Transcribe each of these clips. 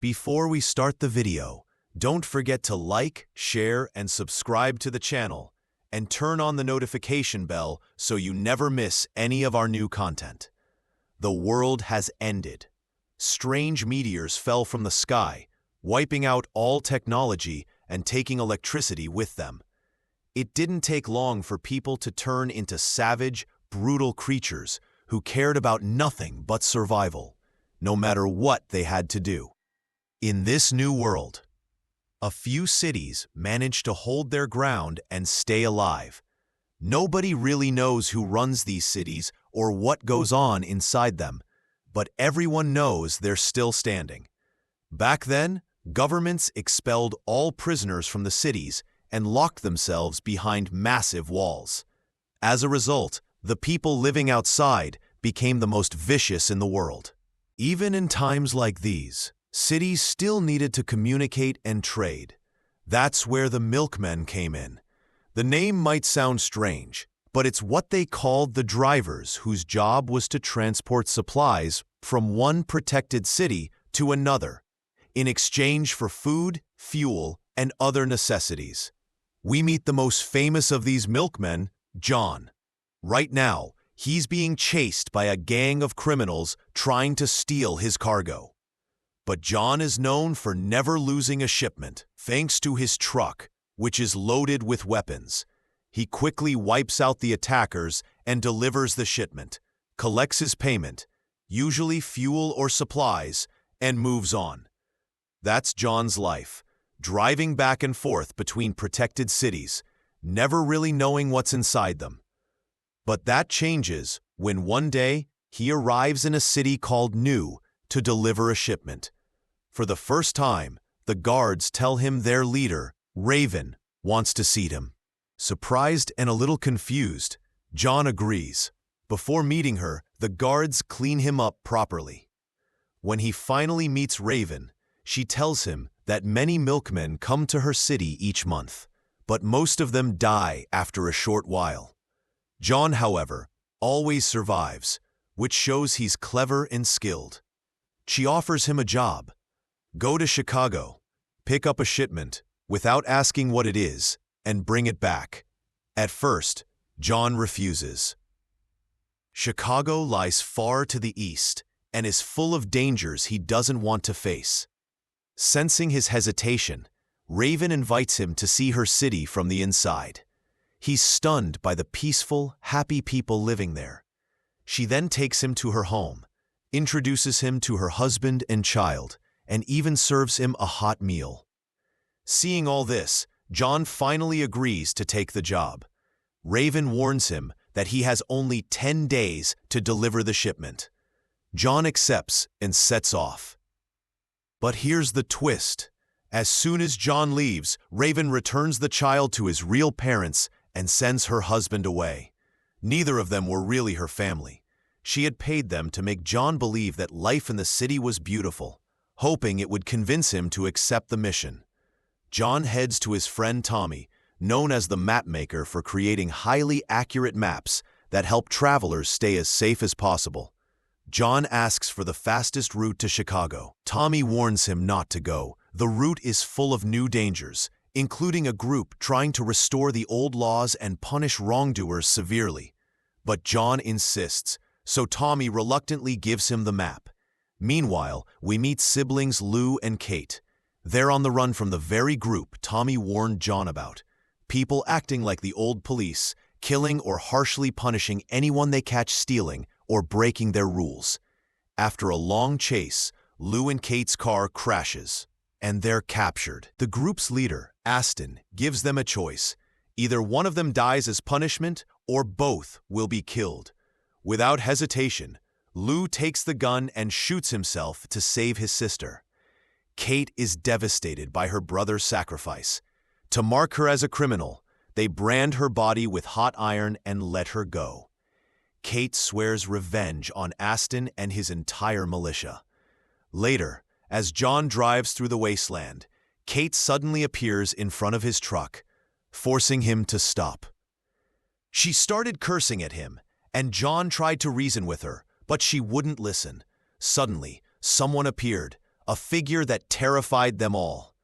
Before we start the video, don't forget to like, share, and subscribe to the channel, and turn on the notification bell so you never miss any of our new content. The world has ended. Strange meteors fell from the sky, wiping out all technology and taking electricity with them. It didn't take long for people to turn into savage, brutal creatures who cared about nothing but survival, no matter what they had to do. In this new world, a few cities managed to hold their ground and stay alive. Nobody really knows who runs these cities or what goes on inside them, but everyone knows they're still standing. Back then, governments expelled all prisoners from the cities and locked themselves behind massive walls. As a result, the people living outside became the most vicious in the world. Even in times like these, cities still needed to communicate and trade. That's where the milkmen came in. The name might sound strange, but it's what they called the drivers whose job was to transport supplies from one protected city to another, in exchange for food, fuel, and other necessities. We meet the most famous of these milkmen, John. Right now, he's being chased by a gang of criminals trying to steal his cargo. But John is known for never losing a shipment, thanks to his truck, which is loaded with weapons. He quickly wipes out the attackers and delivers the shipment, collects his payment, usually fuel or supplies, and moves on. That's John's life, driving back and forth between protected cities, never really knowing what's inside them. But that changes when one day he arrives in a city called New to deliver a shipment. For the first time, the guards tell him their leader, Raven, wants to see him. Surprised and a little confused, John agrees. Before meeting her, the guards clean him up properly. When he finally meets Raven, she tells him that many milkmen come to her city each month, but most of them die after a short while. John, however, always survives, which shows he's clever and skilled. She offers him a job. Go to Chicago, pick up a shipment without asking what it is, and bring it back. At first, John refuses. Chicago lies far to the east and is full of dangers he doesn't want to face. Sensing his hesitation, Raven invites him to see her city from the inside. He's stunned by the peaceful, happy people living there. She then takes him to her home, introduces him to her husband and child, and even serves him a hot meal. Seeing all this, John finally agrees to take the job. Raven warns him that he has only 10 days to deliver the shipment. John accepts and sets off. But here's the twist. As soon as John leaves, Raven returns the child to his real parents and sends her husband away. Neither of them were really her family. She had paid them to make John believe that life in the city was beautiful, hoping it would convince him to accept the mission. John heads to his friend Tommy, known as the map maker for creating highly accurate maps that help travelers stay as safe as possible. John asks for the fastest route to Chicago. Tommy warns him not to go. The route is full of new dangers, including a group trying to restore the old laws and punish wrongdoers severely. But John insists, so Tommy reluctantly gives him the map. Meanwhile, we meet siblings Lou and Kate. They're on the run from the very group Tommy warned John about. People acting like the old police, killing or harshly punishing anyone they catch stealing or breaking their rules. After a long chase, Lou and Kate's car crashes, and they're captured. The group's leader, Aston, gives them a choice. Either one of them dies as punishment, or both will be killed. Without hesitation, Lou takes the gun and shoots himself to save his sister. Kate is devastated by her brother's sacrifice. To mark her as a criminal, they brand her body with hot iron and let her go. Kate swears revenge on Aston and his entire militia. Later, as John drives through the wasteland, Kate suddenly appears in front of his truck, forcing him to stop. She started cursing at him, and John tried to reason with her, but she wouldn't listen. Suddenly, someone appeared, a figure that terrified them all.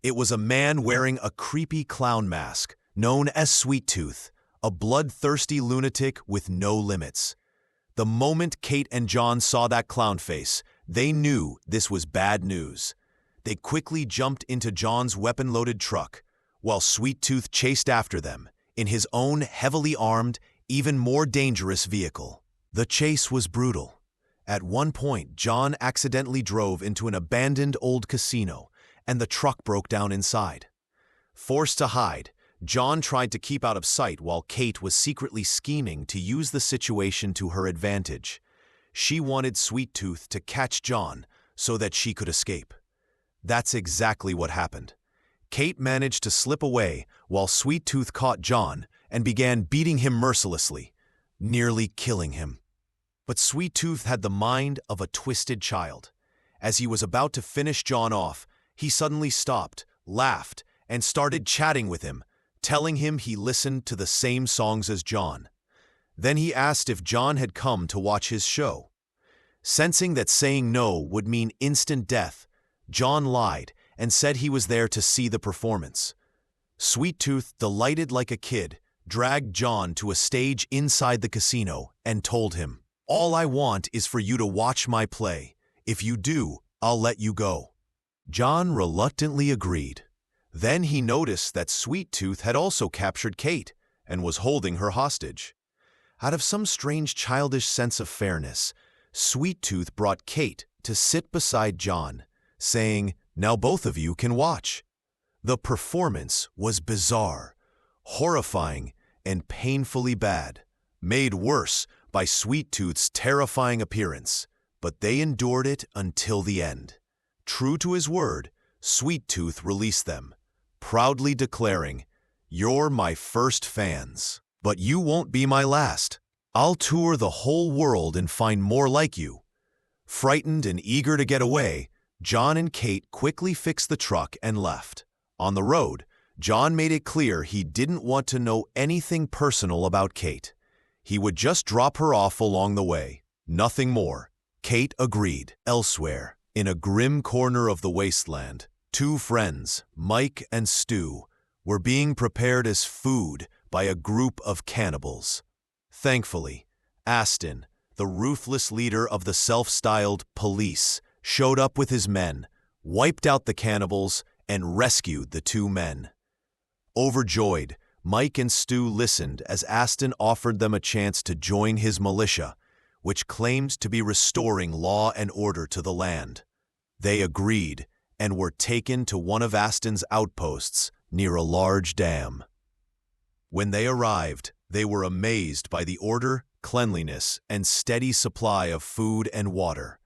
It was a man wearing a creepy clown mask, known as Sweet Tooth, a bloodthirsty lunatic with no limits. The moment Kate and John saw that clown face, they knew this was bad news. They quickly jumped into John's weapon-loaded truck, while Sweet Tooth chased after them in his own heavily armed, even more dangerous vehicle. The chase was brutal. At one point, John accidentally drove into an abandoned old casino, and the truck broke down inside. Forced to hide, John tried to keep out of sight while Kate was secretly scheming to use the situation to her advantage. She wanted Sweet Tooth to catch John so that she could escape. That's exactly what happened. Kate managed to slip away while Sweet Tooth caught John and began beating him mercilessly, nearly killing him. But Sweet Tooth had the mind of a twisted child. As he was about to finish John off, he suddenly stopped, laughed, and started chatting with him, telling him he listened to the same songs as John. Then he asked if John had come to watch his show. Sensing that saying no would mean instant death, John lied and said he was there to see the performance. Sweet Tooth, delighted like a kid, dragged John to a stage inside the casino and told him, "All I want is for you to watch my play. If you do, I'll let you go." John reluctantly agreed. Then he noticed that Sweet Tooth had also captured Kate and was holding her hostage. Out of some strange childish sense of fairness, Sweet Tooth brought Kate to sit beside John, saying, "Now both of you can watch." The performance was bizarre, horrifying, and painfully bad, made worse by Sweet Tooth's terrifying appearance, but they endured it until the end. True to his word, Sweet Tooth released them, proudly declaring, "You're my first fans, but you won't be my last. I'll tour the whole world and find more like you." Frightened and eager to get away, John and Kate quickly fixed the truck and left. On the road, John made it clear he didn't want to know anything personal about Kate. He would just drop her off along the way, nothing more. Kate agreed. Elsewhere, in a grim corner of the wasteland, two friends, Mike and Stu, were being prepared as food by a group of cannibals. Thankfully, Aston, the ruthless leader of the self-styled police, showed up with his men, wiped out the cannibals, and rescued the two men. Overjoyed, Mike and Stu listened as Aston offered them a chance to join his militia, which claimed to be restoring law and order to the land. They agreed and were taken to one of Aston's outposts near a large dam. When they arrived, they were amazed by the order, cleanliness, and steady supply of food and water.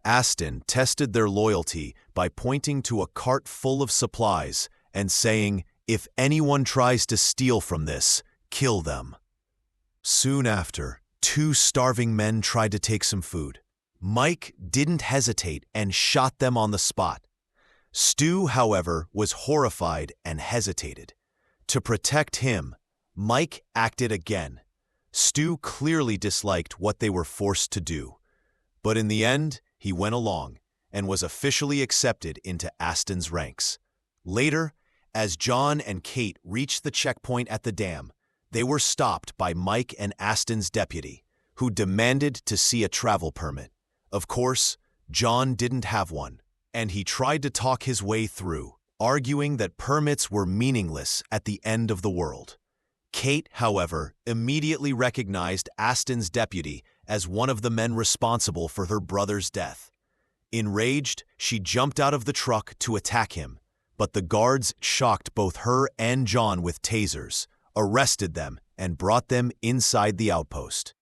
Aston tested their loyalty by pointing to a cart full of supplies and saying, "If anyone tries to steal from this, kill them." Soon after, two starving men tried to take some food. Mike didn't hesitate and shot them on the spot. Stu, however, was horrified and hesitated. To protect him, Mike acted again. Stu clearly disliked what they were forced to do. But in the end, he went along and was officially accepted into Aston's ranks. Later, as John and Kate reached the checkpoint at the dam, they were stopped by Mike and Aston's deputy, who demanded to see a travel permit. Of course, John didn't have one, and he tried to talk his way through, arguing that permits were meaningless at the end of the world. Kate, however, immediately recognized Aston's deputy as one of the men responsible for her brother's death. Enraged, she jumped out of the truck to attack him, but the guards shocked both her and John with tasers, arrested them, and brought them inside the outpost.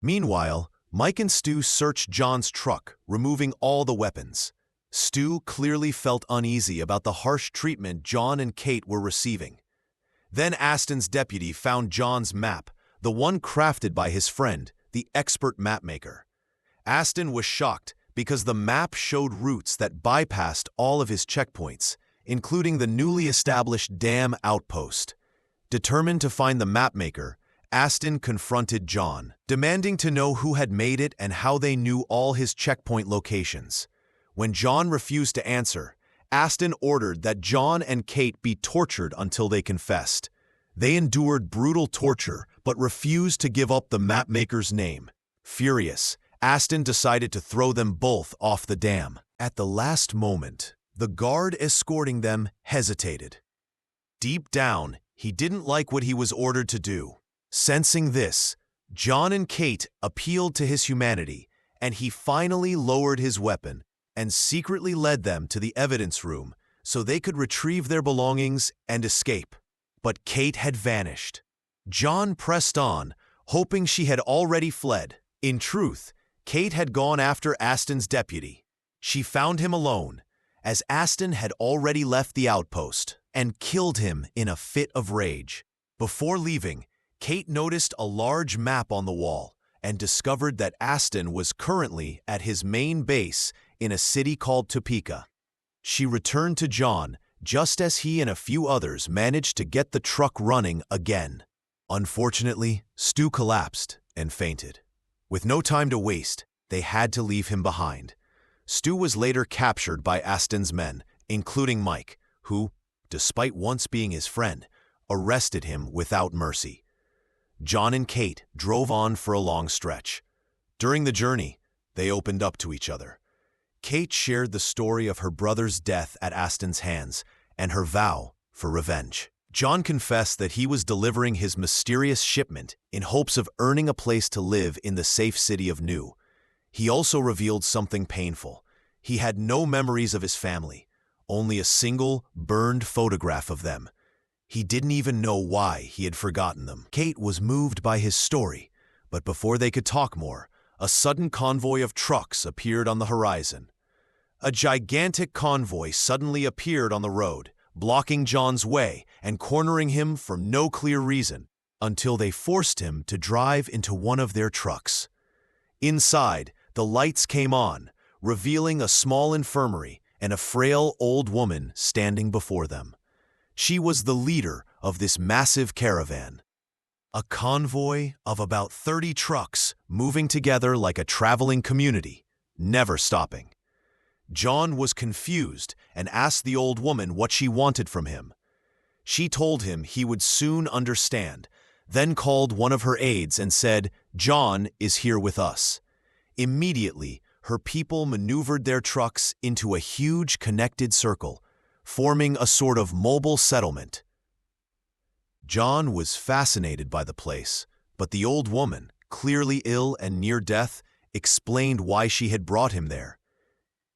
Meanwhile, Mike and Stu searched John's truck, removing all the weapons. Stu clearly felt uneasy about the harsh treatment John and Kate were receiving. Then Aston's deputy found John's map, the one crafted by his friend, the expert mapmaker. Aston was shocked because the map showed routes that bypassed all of his checkpoints, including the newly established dam outpost. Determined to find the mapmaker, Aston confronted John, demanding to know who had made it and how they knew all his checkpoint locations. When John refused to answer, Aston ordered that John and Kate be tortured until they confessed. They endured brutal torture but refused to give up the mapmaker's name. Furious, Aston decided to throw them both off the dam. At the last moment, the guard escorting them hesitated. Deep down, he didn't like what he was ordered to do. Sensing this, John and Kate appealed to his humanity, and he finally lowered his weapon and secretly led them to the evidence room so they could retrieve their belongings and escape. But Kate had vanished. John pressed on, hoping she had already fled. In truth, Kate had gone after Aston's deputy. She found him alone, as Aston had already left the outpost, and killed him in a fit of rage. Before leaving, Kate noticed a large map on the wall and discovered that Aston was currently at his main base in a city called Topeka. She returned to John just as he and a few others managed to get the truck running again. Unfortunately, Stu collapsed and fainted. With no time to waste, they had to leave him behind. Stu was later captured by Aston's men, including Mike, who, despite once being his friend, arrested him without mercy. John and Kate drove on for a long stretch. During the journey, they opened up to each other. Kate shared the story of her brother's death at Aston's hands and her vow for revenge. John confessed that he was delivering his mysterious shipment in hopes of earning a place to live in the safe city of New. He also revealed something painful. He had no memories of his family, only a single burned photograph of them. He didn't even know why he had forgotten them. Kate was moved by his story, but before they could talk more, a sudden convoy of trucks appeared on the horizon. A gigantic convoy suddenly appeared on the road, blocking John's way and cornering him for no clear reason, until they forced him to drive into one of their trucks. Inside, the lights came on, revealing a small infirmary and a frail old woman standing before them. She was the leader of this massive caravan. A convoy of about 30 trucks moving together like a traveling community, never stopping. John was confused and asked the old woman what she wanted from him. She told him he would soon understand, then called one of her aides and said, "John is here with us." Immediately, her people maneuvered their trucks into a huge connected circle, forming a sort of mobile settlement. John was fascinated by the place, but the old woman, clearly ill and near death, explained why she had brought him there.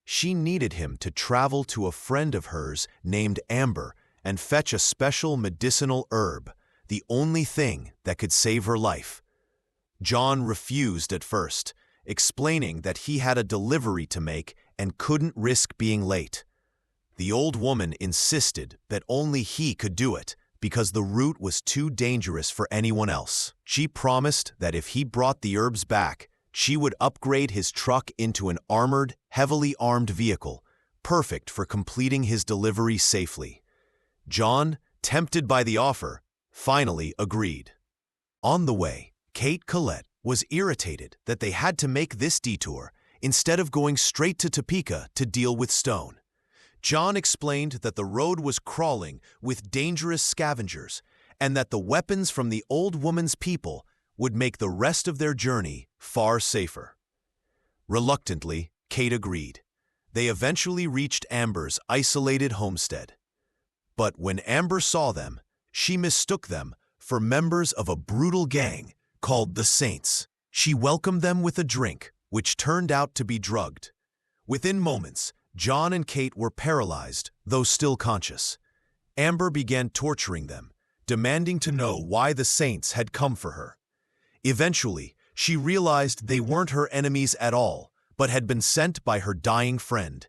She needed him to travel to a friend of hers named Amber and fetch a special medicinal herb, the only thing that could save her life. John refused at first, explaining that he had a delivery to make and couldn't risk being late. The old woman insisted that only he could do it because the route was too dangerous for anyone else. She promised that if he brought the herbs back, she would upgrade his truck into an armored, heavily armed vehicle, perfect for completing his delivery safely. John, tempted by the offer, finally agreed. On the way, Kate Collette was irritated that they had to make this detour instead of going straight to Topeka to deal with Stone. John explained that the road was crawling with dangerous scavengers and that the weapons from the old woman's people would make the rest of their journey far safer. Reluctantly, Kate agreed. They eventually reached Amber's isolated homestead. But when Amber saw them, she mistook them for members of a brutal gang called the Saints. She welcomed them with a drink, which turned out to be drugged. Within moments, John and Kate were paralyzed, though still conscious. Amber began torturing them, demanding to know why the Saints had come for her. Eventually, she realized they weren't her enemies at all, but had been sent by her dying friend.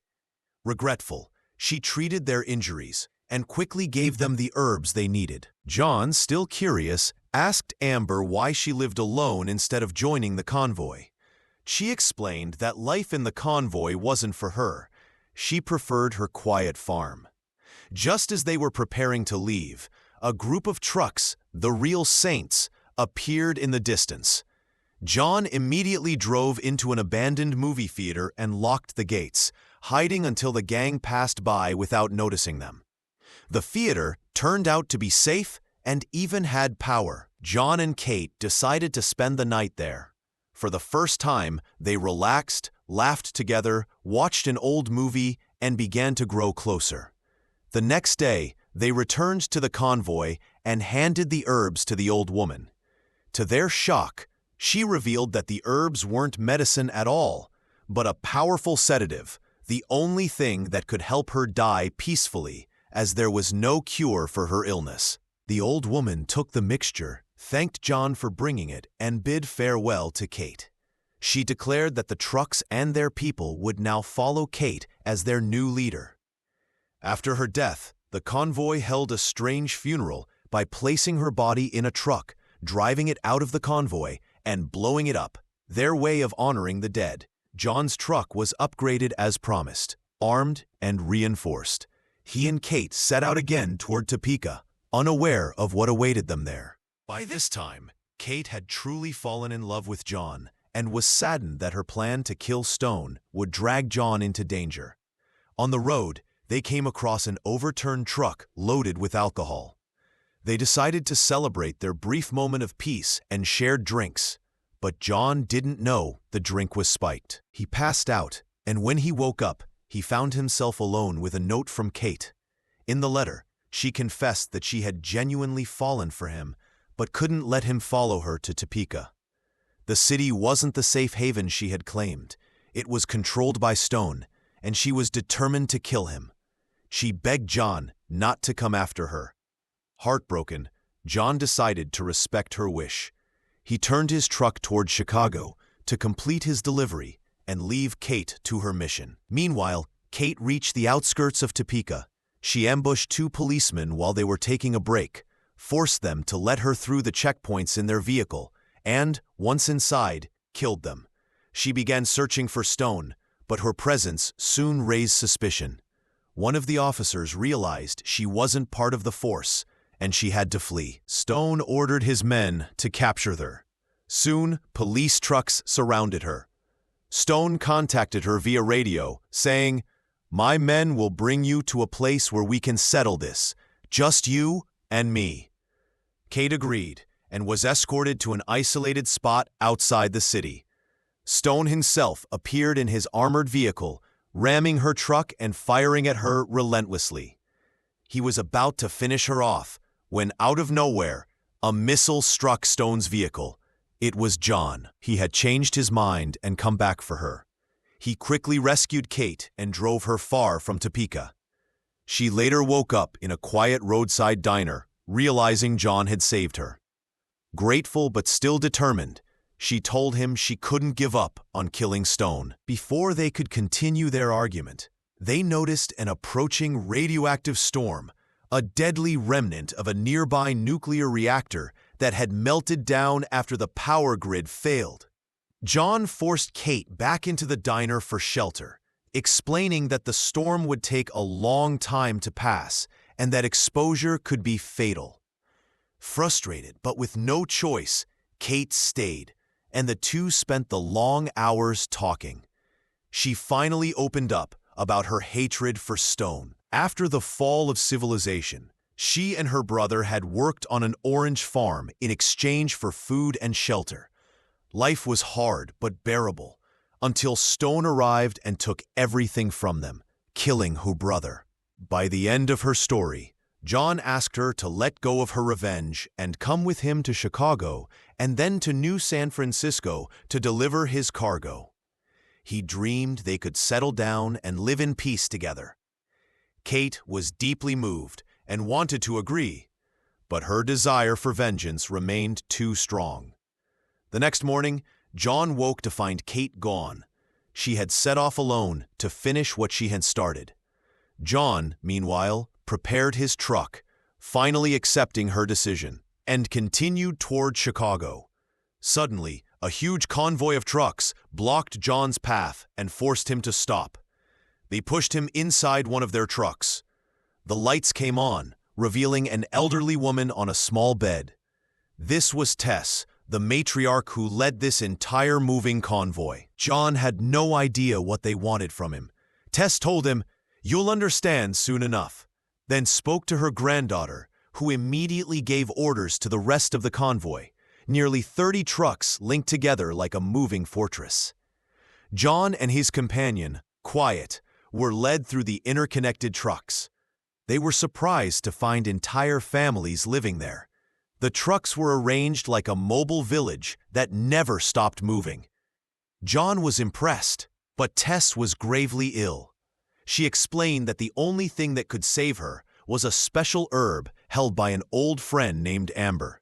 Regretful, she treated their injuries and quickly gave them the herbs they needed. John, still curious, asked Amber why she lived alone instead of joining the convoy. She explained that life in the convoy wasn't for her. She preferred her quiet farm. Just as they were preparing to leave, a group of trucks, the real Saints, appeared in the distance. John immediately drove into an abandoned movie theater and locked the gates, hiding until the gang passed by without noticing them. The theater turned out to be safe and even had power. John and Kate decided to spend the night there. For the first time, they relaxed, laughed together, watched an old movie, and began to grow closer. The next day, they returned to the convoy and handed the herbs to the old woman. To their shock, she revealed that the herbs weren't medicine at all, but a powerful sedative, the only thing that could help her die peacefully, as there was no cure for her illness. The old woman took the mixture, thanked John for bringing it, and bid farewell to Kate. She declared that the trucks and their people would now follow Kate as their new leader. After her death, the convoy held a strange funeral by placing her body in a truck, driving it out of the convoy, and blowing it up, their way of honoring the dead. John's truck was upgraded as promised, armed and reinforced. He and Kate set out again toward Topeka, unaware of what awaited them there. By this time, Kate had truly fallen in love with John and was saddened that her plan to kill Stone would drag John into danger. On the road, they came across an overturned truck loaded with alcohol. They decided to celebrate their brief moment of peace and shared drinks, but John didn't know the drink was spiked. He passed out, and when he woke up, he found himself alone with a note from Kate. In the letter, she confessed that she had genuinely fallen for him, but couldn't let him follow her to Topeka. The city wasn't the safe haven she had claimed. It was controlled by Stone, and she was determined to kill him. She begged John not to come after her. Heartbroken, John decided to respect her wish. He turned his truck toward Chicago to complete his delivery and leave Kate to her mission. Meanwhile, Kate reached the outskirts of Topeka. She ambushed two policemen while they were taking a break, forced them to let her through the checkpoints in their vehicle, and, once inside, killed them. She began searching for Stone, but her presence soon raised suspicion. One of the officers realized she wasn't part of the force, and she had to flee. Stone ordered his men to capture her. Soon, police trucks surrounded her. Stone contacted her via radio, saying, "My men will bring you to a place where we can settle this, just you and me." Kate agreed and was escorted to an isolated spot outside the city. Stone himself appeared in his armored vehicle, ramming her truck and firing at her relentlessly. He was about to finish her off when, out of nowhere, a missile struck Stone's vehicle. It was John. He had changed his mind and come back for her. He quickly rescued Kate and drove her far from Topeka. She later woke up in a quiet roadside diner, realizing John had saved her. Grateful but still determined, she told him she couldn't give up on killing Stone. Before they could continue their argument, they noticed an approaching radioactive storm, a deadly remnant of a nearby nuclear reactor that had melted down after the power grid failed. John forced Kate back into the diner for shelter, explaining that the storm would take a long time to pass and that exposure could be fatal. Frustrated but with no choice, Kate stayed, and the two spent the long hours talking. She finally opened up about her hatred for Stone. After the fall of civilization, she and her brother had worked on an orange farm in exchange for food and shelter. Life was hard but bearable, until Stone arrived and took everything from them, killing her brother. By the end of her story, John asked her to let go of her revenge and come with him to Chicago and then to New San Francisco to deliver his cargo. He dreamed they could settle down and live in peace together. Kate was deeply moved and wanted to agree, but her desire for vengeance remained too strong. The next morning, John woke to find Kate gone. She had set off alone to finish what she had started. John, meanwhile, prepared his truck, finally accepting her decision, and continued toward Chicago. Suddenly, a huge convoy of trucks blocked John's path and forced him to stop. They pushed him inside one of their trucks. The lights came on, revealing an elderly woman on a small bed. This was Tess, the matriarch who led this entire moving convoy. John had no idea what they wanted from him. Tess told him, "You'll understand soon enough," then spoke to her granddaughter, who immediately gave orders to the rest of the convoy, nearly 30 trucks linked together like a moving fortress. John and his companion, Quiet, were led through the interconnected trucks. They were surprised to find entire families living there. The trucks were arranged like a mobile village that never stopped moving. John was impressed, but Tess was gravely ill. She explained that the only thing that could save her was a special herb held by an old friend named Amber.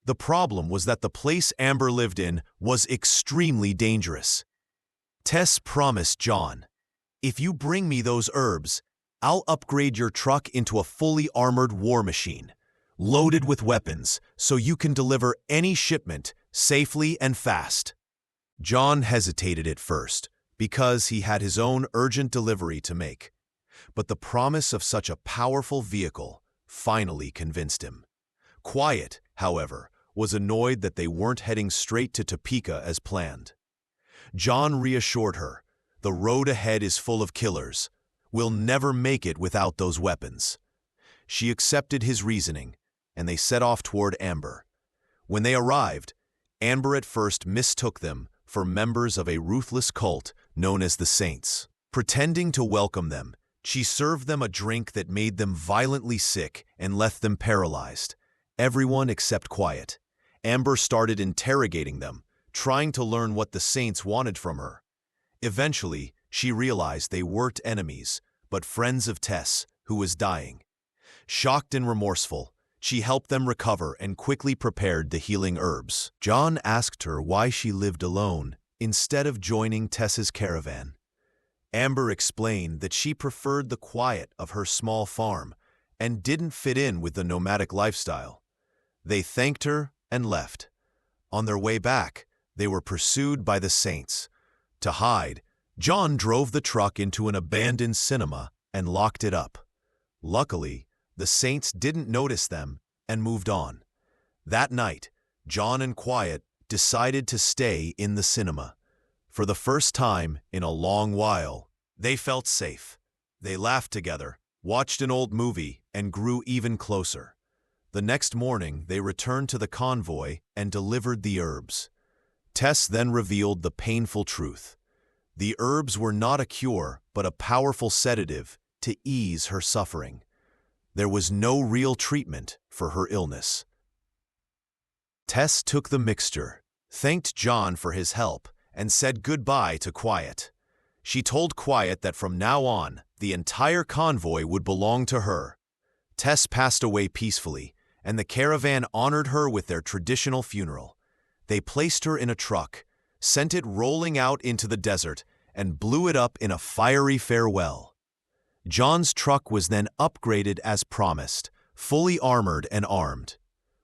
The problem was that the place Amber lived in was extremely dangerous. Tess promised John, "If you bring me those herbs, I'll upgrade your truck into a fully armored war machine, loaded with weapons, so you can deliver any shipment safely and fast." John hesitated at first, because he had his own urgent delivery to make. But the promise of such a powerful vehicle finally convinced him. Quiet, however, was annoyed that they weren't heading straight to Topeka as planned. John reassured her, "The road ahead is full of killers. We'll never make it without those weapons." She accepted his reasoning, and they set off toward Amber. When they arrived, Amber at first mistook them for members of a ruthless cult known as the Saints. Pretending to welcome them, she served them a drink that made them violently sick and left them paralyzed. Everyone except Quiet. Amber started interrogating them, trying to learn what the Saints wanted from her. Eventually, she realized they weren't enemies, but friends of Tess, who was dying. Shocked and remorseful, she helped them recover and quickly prepared the healing herbs. John asked her why she lived alone instead of joining Tess's caravan. Amber explained that she preferred the quiet of her small farm and didn't fit in with the nomadic lifestyle. They thanked her and left. On their way back, they were pursued by the Saints. To hide, John drove the truck into an abandoned cinema and locked it up. Luckily, the Saints didn't notice them and moved on. That night, John and Quiet decided to stay in the cinema. For the first time in a long while, they felt safe. They laughed together, watched an old movie, and grew even closer. The next morning, they returned to the convoy and delivered the herbs. Tess then revealed the painful truth. The herbs were not a cure, but a powerful sedative to ease her suffering. There was no real treatment for her illness. Tess took the mixture, thanked John for his help, and said goodbye to Quiet. She told Quiet that from now on, the entire convoy would belong to her. Tess passed away peacefully, and the caravan honored her with their traditional funeral. They placed her in a truck, sent it rolling out into the desert, and blew it up in a fiery farewell. John's truck was then upgraded as promised, fully armored and armed.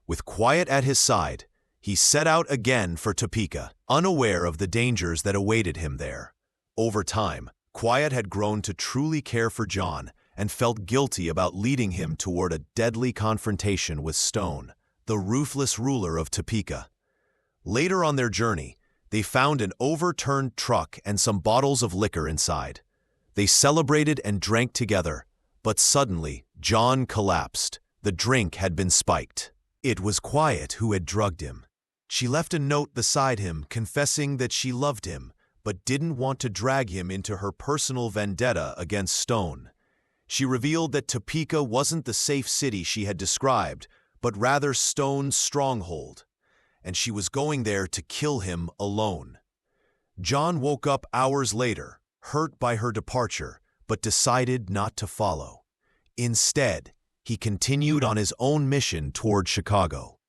With Quiet at his side, he set out again for Topeka, unaware of the dangers that awaited him there. Over time, Quiet had grown to truly care for John and felt guilty about leading him toward a deadly confrontation with Stone, the ruthless ruler of Topeka. Later on their journey, they found an overturned truck and some bottles of liquor inside. They celebrated and drank together, but suddenly, John collapsed. The drink had been spiked. It was Quiet who had drugged him. She left a note beside him confessing that she loved him, but didn't want to drag him into her personal vendetta against Stone. She revealed that Topeka wasn't the safe city she had described, but rather Stone's stronghold, and she was going there to kill him alone. John woke up hours later, hurt by her departure, but decided not to follow. Instead, he continued on his own mission toward Chicago.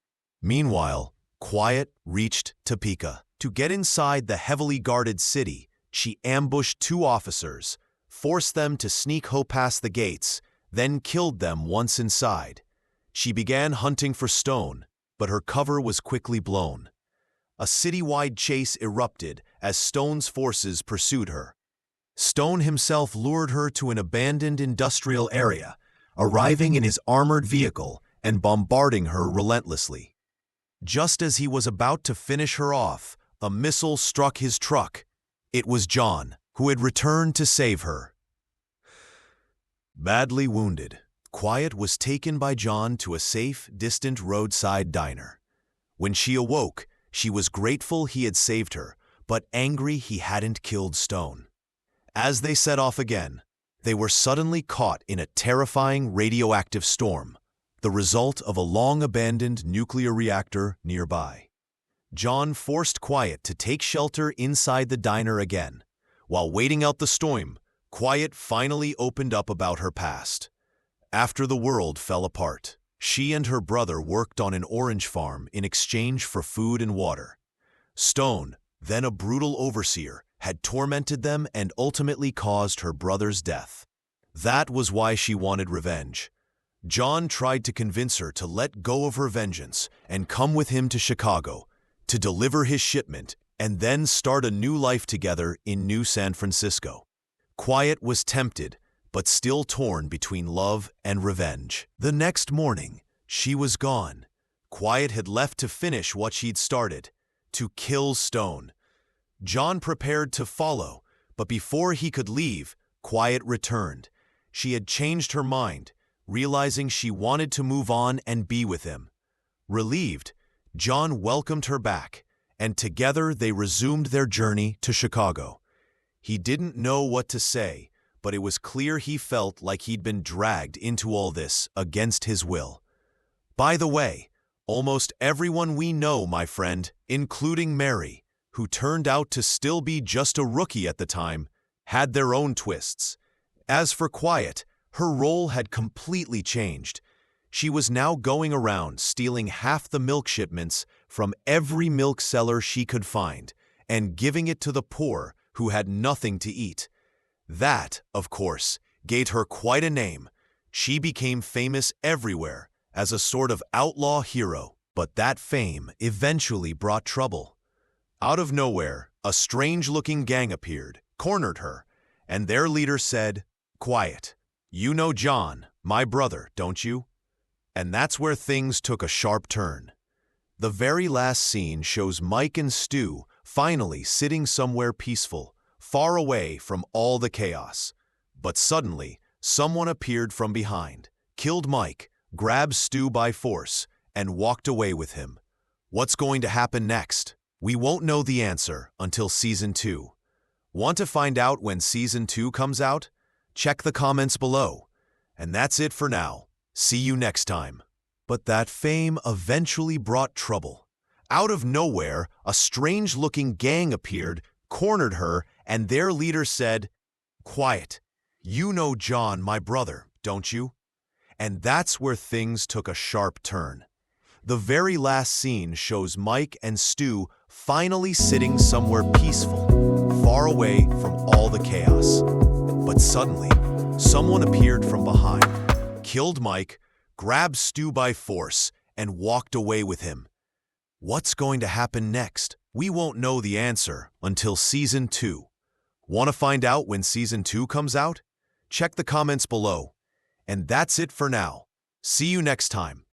Meanwhile, Quiet reached Topeka. To get inside the heavily guarded city, she ambushed 2 officers, forced them to sneak past the gates, then killed them once inside. She began hunting for Stone, but her cover was quickly blown. A citywide chase erupted as Stone's forces pursued her. Stone himself lured her to an abandoned industrial area, arriving in his armored vehicle and bombarding her relentlessly. Just as he was about to finish her off, a missile struck his truck. It was John, who had returned to save her. Badly wounded, Quiet was taken by John to a safe, distant roadside diner. When she awoke, she was grateful he had saved her, but angry he hadn't killed Stone. As they set off again, they were suddenly caught in a terrifying radioactive storm, the result of a long-abandoned nuclear reactor nearby. John forced Quiet to take shelter inside the diner again. While waiting out the storm, Quiet finally opened up about her past. After the world fell apart, she and her brother worked on an orange farm in exchange for food and water. Stone, then a brutal overseer, had tormented them and ultimately caused her brother's death. That was why she wanted revenge. John tried to convince her to let go of her vengeance and come with him to Chicago, to deliver his shipment and then start a new life together in New San Francisco. Quiet was tempted, but still torn between love and revenge. The next morning, she was gone. Quiet had left to finish what she'd started, to kill Stone. John prepared to follow, but before he could leave, Quiet returned. She had changed her mind, realizing she wanted to move on and be with him. Relieved, John welcomed her back, and together they resumed their journey to Chicago. He didn't know what to say, but it was clear he felt like he'd been dragged into all this against his will. By the way, almost everyone we know, my friend, including Mary, who turned out to still be just a rookie at the time, had their own twists. As for Quiet, her role had completely changed. She was now going around stealing half the milk shipments from every milk seller she could find and giving it to the poor who had nothing to eat. That, of course, gave her quite a name. She became famous everywhere as a sort of outlaw hero, but that fame eventually brought trouble. Out of nowhere, a strange-looking gang appeared, cornered her, and their leader said, "Quiet, you know John, my brother, don't you?" And that's where things took a sharp turn. The very last scene shows Mike and Stu finally sitting somewhere peaceful, far away from all the chaos. But suddenly, someone appeared from behind, killed Mike, grabbed Stu by force, and walked away with him. What's going to happen next? We won't know the answer until Season 2. Want to find out when Season 2 comes out? Check the comments below. And that's it for now. See you next time. But that fame eventually brought trouble. Out of nowhere, a strange-looking gang appeared, cornered her, and their leader said, "Quiet, you know John, my brother, don't you?" And that's where things took a sharp turn. The very last scene shows Mike and Stu finally sitting somewhere peaceful, far away from all the chaos. But suddenly, someone appeared from behind, killed Mike, grabbed Stu by force, and walked away with him. What's going to happen next? We won't know the answer until Season 2. Want to find out when Season 2 comes out? Check the comments below. And that's it for now. See you next time.